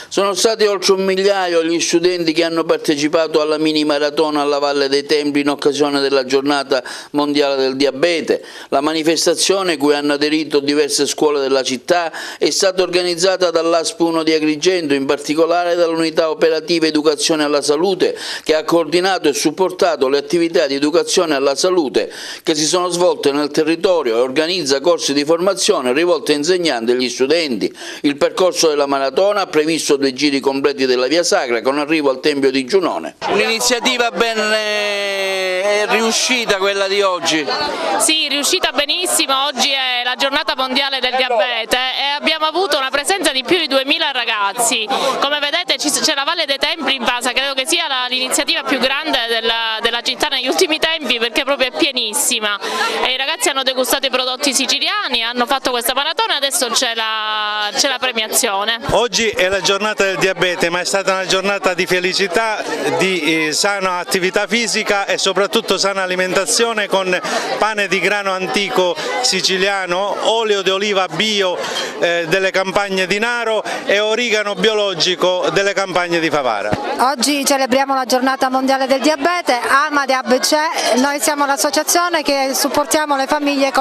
Sono stati oltre 1 migliaio gli studenti che hanno partecipato alla mini maratona alla Valle dei Templi in occasione della giornata mondiale del diabete. La manifestazione, cui hanno aderito diverse scuole della città, è stata organizzata dall'ASP 1 di Agrigento, in particolare dall'unità operativa Educazione alla Salute, che ha coordinato e supportato le attività di educazione alla salute che si sono svolte nel territorio e organizza corsi di formazione rivolti a insegnanti e agli studenti. Il percorso della maratona ha previsto 2 giri completi della Via Sacra con arrivo al Tempio di Giunone. Un'iniziativa ben riuscita quella di oggi. Sì, riuscita benissimo. Oggi è la giornata mondiale del diabete e abbiamo avuto una presenza di più di 2000 ragazzi. Come vedete c'è la Valle dei Templi in base, credo che sia l'iniziativa più grande della città negli ultimi tempi, perché proprio è pienissima. E i ragazzi hanno degustato i prodotti siciliani, hanno fatto questa maratona e adesso c'è la premiazione. Oggi è la giornata del diabete, ma è stata una giornata di felicità, di sana attività fisica e soprattutto sana alimentazione, con pane di grano antico siciliano, olio di oliva bio delle campagne di Naro e origano biologico delle campagne di Favara. Oggi celebriamo la giornata mondiale del diabete. AMADIAB c'è, noi siamo l'associazione che supportiamo le famiglie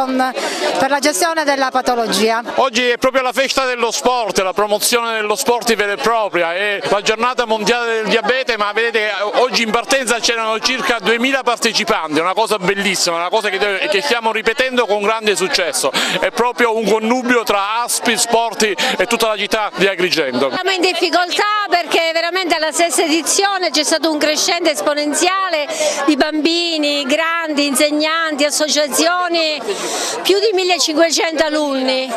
per la gestione della patologia. Oggi è proprio la festa dello sport, la promozione dello sport vera e propria, è la giornata mondiale del diabete, ma vedete oggi in partenza c'erano circa 2000 partecipanti, una cosa bellissima, una cosa che stiamo ripetendo con grande successo, è proprio un connubio tra ASPI, Sporti e tutta la città di Agrigento. Siamo in difficoltà perché veramente alla stessa edizione c'è stato un crescente esponenziale di bambini, grandi, insegnanti, associazioni, più di 1500 alunni,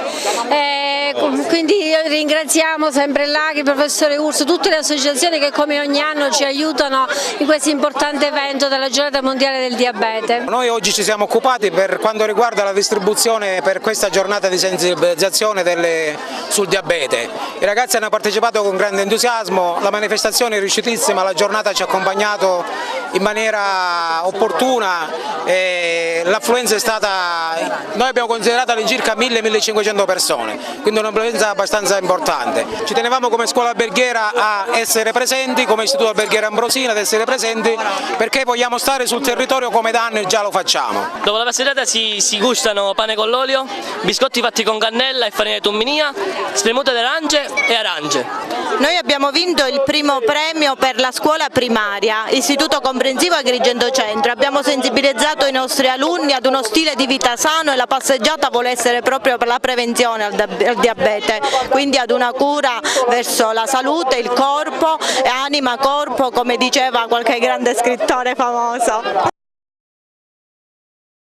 quindi ringraziamo sempre l'Agri, il professore Urso, tutte le associazioni che come ogni anno ci aiutano in questo importante evento della giornata mondiale del diabete. Noi oggi ci siamo occupati per quanto riguarda la distribuzione per questa giornata di sensibilizzazione sul diabete. I ragazzi hanno partecipato con grande entusiasmo, la manifestazione è riuscitissima, la giornata ci ha accompagnato in maniera opportuna e l'affluenza è stata, noi abbiamo considerato all'incirca 1000-1500 persone, quindi un'affluenza abbastanza importante. Ci tenevamo come scuola alberghiera a essere presenti, come istituto alberghiera Ambrosina ad essere presenti, perché vogliamo stare sul territorio come da anni già lo facciamo. Dopo la passeggiata si gustano pane con l'olio, biscotti fatti con cannella e farina di tumminia, spremute d'arance e arance. Noi abbiamo vinto il primo premio per la scuola primaria, Istituto Comprensivo Agrigento Centro. Abbiamo sensibilizzato i nostri alunni ad uno stile di vita sano e la passeggiata vuole essere proprio per la prevenzione al diabete, quindi ad una cura verso la salute, il corpo, anima, corpo, come diceva qualche grande scrittore famoso.